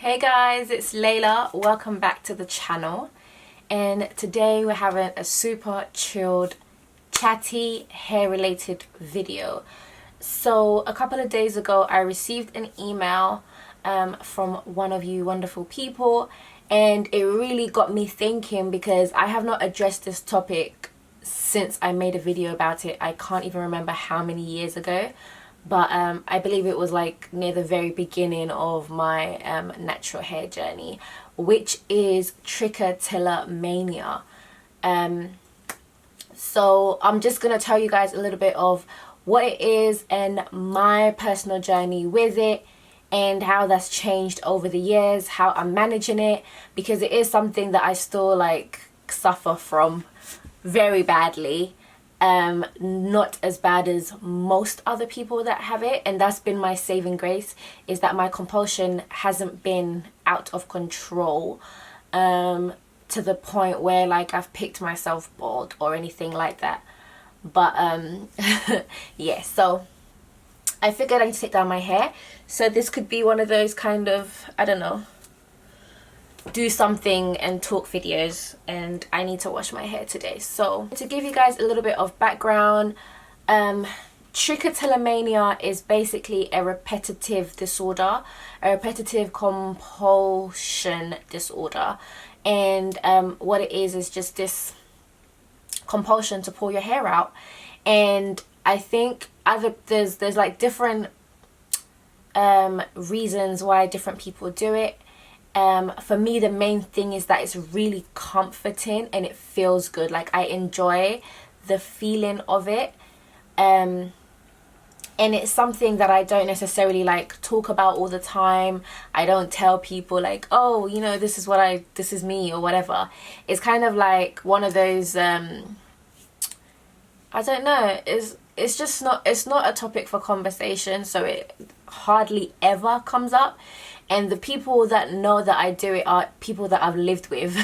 Hey guys, it's Layla. Welcome back to the channel. And today we're having a super chilled, chatty, hair related video. So a couple of days ago I received an email from one of you wonderful people, and it really got me thinking because I have not addressed this topic since I made a video about it. I can't even remember how many years ago, but I believe it was like near the very beginning of my natural hair journey, which is trichotillomania. So I'm just gonna tell you guys a little bit of what it is and my personal journey with it, and how that's changed over the years, how I'm managing it, because it is something that I still like suffer from very badly. Not as bad as most other people that have it, and that's been my saving grace, is that my compulsion hasn't been out of control to the point where like I've picked myself bald or anything like that. But yeah, so I figured I need to take down my hair, so this could be one of those kind of, I don't know, do something and talk videos, and I need to wash my hair today. So to give you guys a little bit of background, trichotillomania is basically a repetitive disorder, a repetitive compulsion disorder, and what it is just this compulsion to pull your hair out. And I think there's like different reasons why different people do it. For me, the main thing is that it's really comforting and it feels good. Like, I enjoy the feeling of it, and it's something that I don't necessarily like talk about all the time. I don't tell people like, oh, you know, this is me or whatever. It's kind of like one of those I don't know, it's just not, it's not a topic for conversation, so it hardly ever comes up. And the people that know that I do it are people that I've lived with.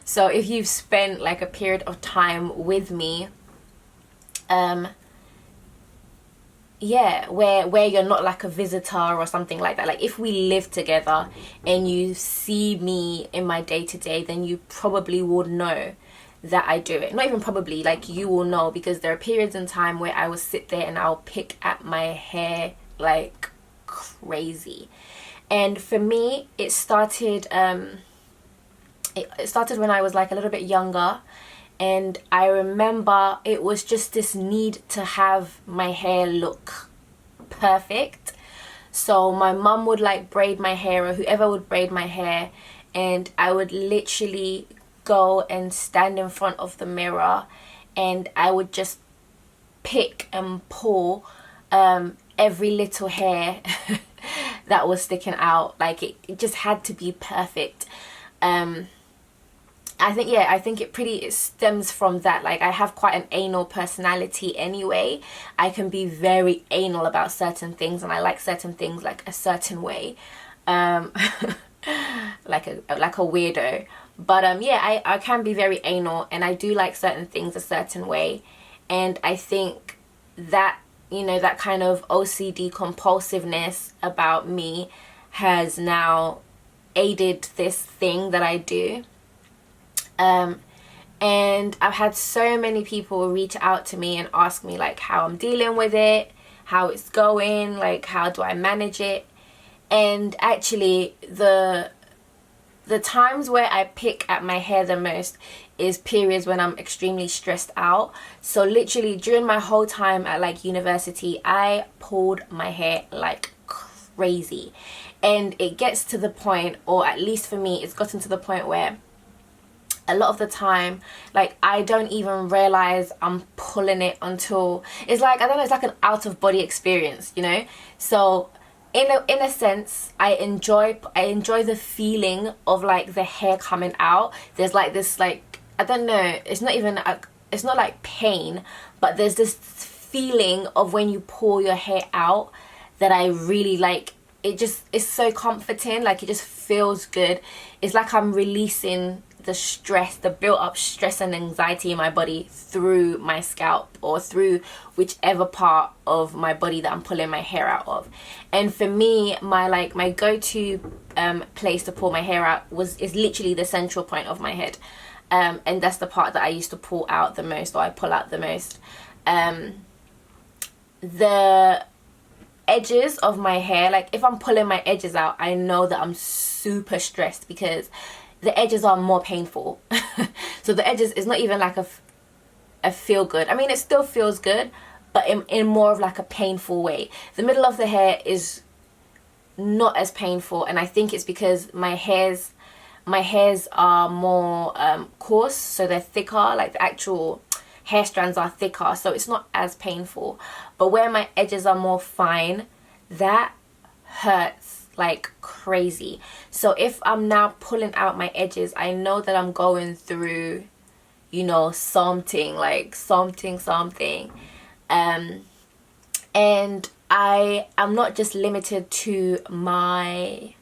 So if you've spent like a period of time with me, yeah, where you're not like a visitor or something like that, like if we live together and you see me in my day-to-day, then you probably would know that I do it. Not even probably, like you will know, because there are periods in time where I will sit there and I'll pick at my hair like crazy. And for me, it started it started when I was like a little bit younger, and I remember it was just this need to have my hair look perfect. So my mum would like braid my hair, or whoever would braid my hair, and I would literally go and stand in front of the mirror and I would just pick and pull every little hair that was sticking out. Like it just had to be perfect. I think it stems from that. Like, I have quite an anal personality anyway. I can be very anal about certain things, and I like certain things like a certain way, like a weirdo. But yeah, I can be very anal, and I do like certain things a certain way. And I think that, you know, that kind of OCD compulsiveness about me has now aided this thing that I do. And I've had so many people reach out to me and ask me like how I'm dealing with it, how it's going, like how do I manage it. And actually the times where I pick at my hair the most is periods when I'm extremely stressed out. So literally during my whole time at like university, I pulled my hair like crazy. And it gets to the point, or at least for me, it's gotten to the point where a lot of the time, like, I don't even realize I'm pulling it until it's like, I don't know, it's like an out of body experience, you know? So in a sense, I enjoy the feeling of like the hair coming out. There's like this, like, I don't know, it's not like pain, but there's this feeling of when you pull your hair out that I really like. It's so comforting. Like, it just feels good. It's like I'm releasing the stress, the built up stress and anxiety in my body through my scalp or through whichever part of my body that I'm pulling my hair out of. And for me, my go-to place to pull my hair out is literally the central point of my head. And that's the part that I used to pull out the most, or I pull out the most. The edges of my hair, like if I'm pulling my edges out, I know that I'm super stressed because the edges are more painful. So the edges is not even like a feel good. I mean, it still feels good, but in more of like a painful way. The middle of the hair is not as painful, and I think it's because my hairs are more coarse, so they're thicker, like the actual hair strands are thicker, so it's not as painful. But where my edges are more fine, that hurts like crazy. So if I'm now pulling out my edges, I know that I'm going through, you know, something. And I am not just limited to my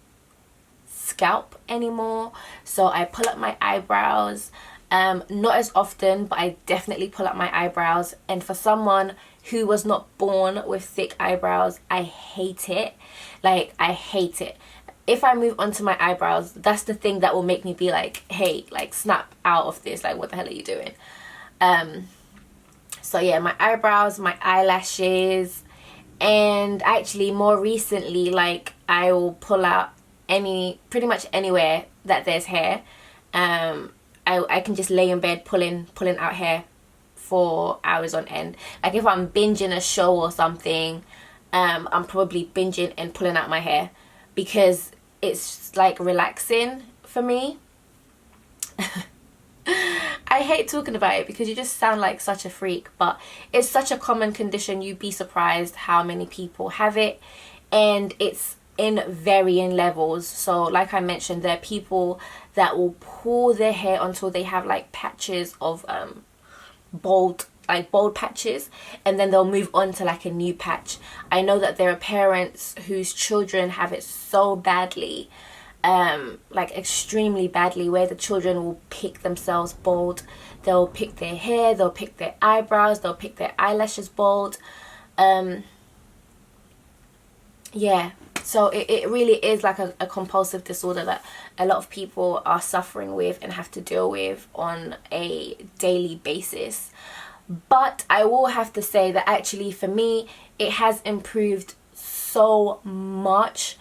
scalp anymore. So I pull up my eyebrows, not as often, but I definitely pull up my eyebrows. And for someone who was not born with thick eyebrows, I hate it. Like, I hate it. If I move onto my eyebrows, that's the thing that will make me be like, hey, like, snap out of this, like, what the hell are you doing? So yeah, my eyebrows, my eyelashes, and actually more recently, like, I will pull out pretty much anywhere that there's hair. I can just lay in bed pulling out hair for hours on end. Like if I'm binging a show or something, I'm probably binging and pulling out my hair because it's like relaxing for me. I hate talking about it because you just sound like such a freak, but it's such a common condition. You'd be surprised how many people have it, and it's in varying levels. So like I mentioned, there are people that will pull their hair until they have like patches of bald patches, and then they'll move on to like a new patch. I know that there are parents whose children have it so badly, like extremely badly, where the children will pick themselves bald. They'll pick their hair, they'll pick their eyebrows, they'll pick their eyelashes bald. Yeah, so it really is like a compulsive disorder that a lot of people are suffering with and have to deal with on a daily basis. But I will have to say that actually for me, it has improved so much.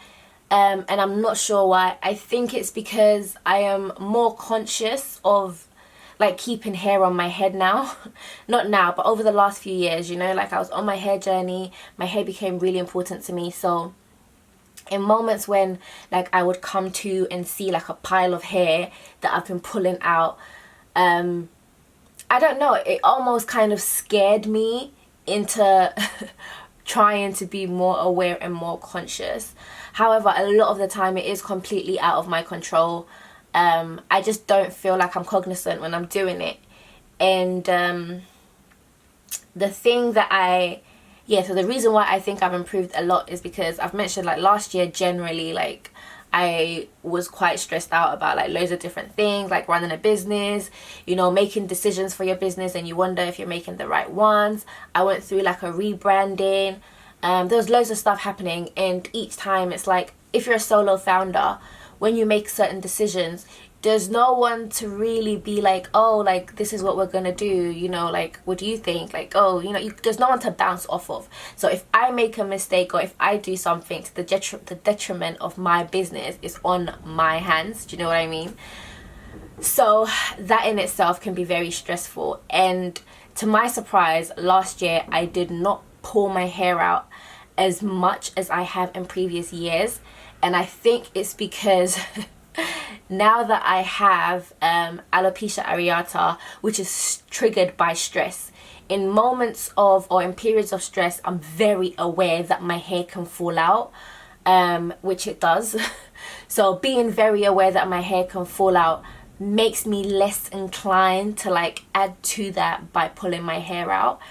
And I'm not sure why. I think it's because I am more conscious of like keeping hair on my head now. Not now, but over the last few years, you know, like I was on my hair journey. My hair became really important to me. So in moments when like I would come to and see like a pile of hair that I've been pulling out, I don't know, it almost kind of scared me into trying to be more aware and more conscious. However, a lot of the time it is completely out of my control. I just don't feel like I'm cognizant when I'm doing it. And the thing that so the reason why I think I've improved a lot is because I've mentioned like last year generally, like I was quite stressed out about like loads of different things, like running a business, you know, making decisions for your business and you wonder if you're making the right ones. I went through like a rebranding. There was loads of stuff happening, and each time it's like, if you're a solo founder, when you make certain decisions, there's no one to really be like, oh, like this is what we're gonna do, you know, like what do you think, like, oh, you know, there's no one to bounce off of. So if I make a mistake or if I do something to the detriment of my business, it's on my hands. Do you know what I mean? So that in itself can be very stressful. And to my surprise, last year I did not pull my hair out as much as I have in previous years. And I think it's because now that I have alopecia areata, which is triggered by stress, in moments of or in periods of stress, I'm very aware that my hair can fall out, which it does. So being very aware that my hair can fall out makes me less inclined to like add to that by pulling my hair out.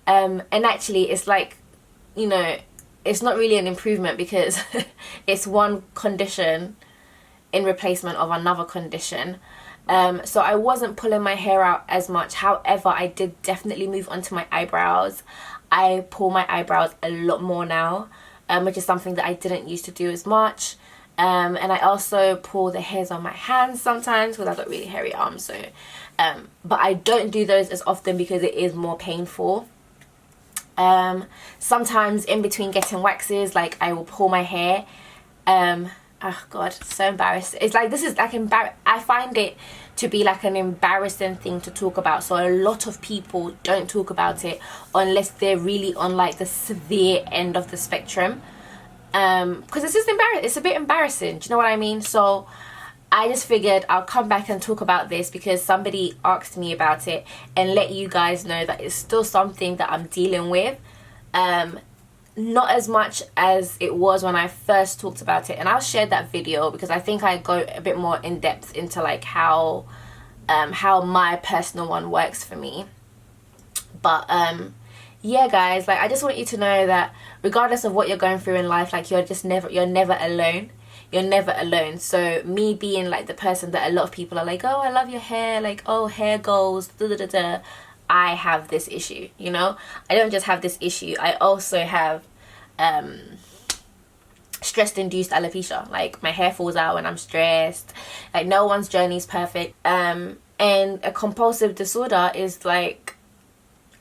And actually it's like, you know, it's not really an improvement because it's one condition in replacement of another condition. So I wasn't pulling my hair out as much. However, I did definitely move on to my eyebrows. I pull my eyebrows a lot more now, which is something that I didn't used to do as much. And I also pull the hairs on my hands sometimes because I've got really hairy arms. So, but I don't do those as often because it is more painful. Sometimes in between getting waxes, like I will pull my hair. Oh god, so embarrassed. It's like, this is like I find it to be like an embarrassing thing to talk about, so a lot of people don't talk about it unless they're really on like the severe end of the spectrum, because it's just it's a bit embarrassing, do you know what I mean? So I just figured I'll come back and talk about this because somebody asked me about it, and let you guys know that it's still something that I'm dealing with. Not as much as it was when I first talked about it, and I'll share that video because I think I go a bit more in depth into like how my personal one works for me. But yeah guys, like I just want you to know that regardless of what you're going through in life, like you're never alone. You're never alone. So me being like the person that a lot of people are like, oh, I love your hair, like, oh, hair goals, da da da da, I have this issue, you know? I don't just have this issue, I also have stress-induced alopecia. Like my hair falls out when I'm stressed. Like no one's journey is perfect. And a compulsive disorder is like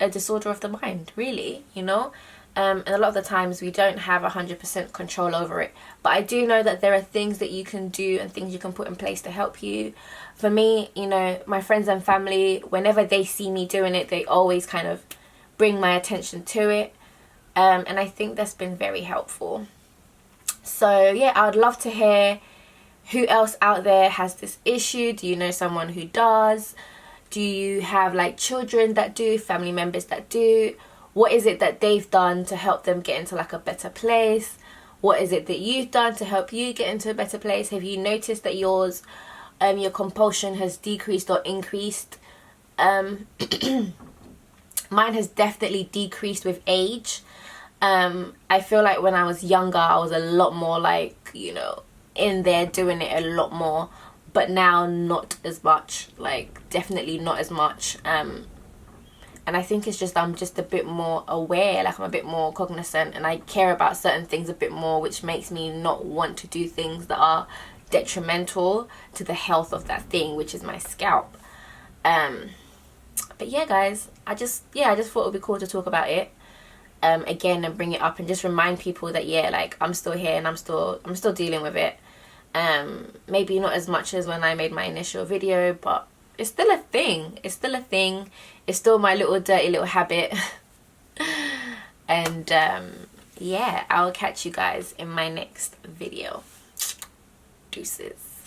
a disorder of the mind, really, you know? And a lot of the times we don't have 100% control over it, but I do know that there are things that you can do and things you can put in place to help you. For me, you know, my friends and family, whenever they see me doing it, they always kind of bring my attention to it, and I think that's been very helpful. So yeah, I would love to hear who else out there has this issue. Do you know someone who does? Do you have like children that do, family members that do? What is it that they've done to help them get into like a better place? What is it that you've done to help you get into a better place? Have you noticed that your compulsion has decreased or increased? Mine has definitely decreased with age. I feel like when I was younger, I was a lot more like, you know, in there doing it a lot more, but now not as much, like definitely not as much. And I think it's just I'm just a bit more aware, like I'm a bit more cognizant, and I care about certain things a bit more, which makes me not want to do things that are detrimental to the health of that thing, which is my scalp. But yeah guys, I just thought it would be cool to talk about it again and bring it up and just remind people that yeah, like I'm still here and I'm still dealing with it. Maybe not as much as when I made my initial video, but it's still a thing. It's still a thing. It's still my little dirty little habit. And yeah, I'll catch you guys in my next video. Deuces.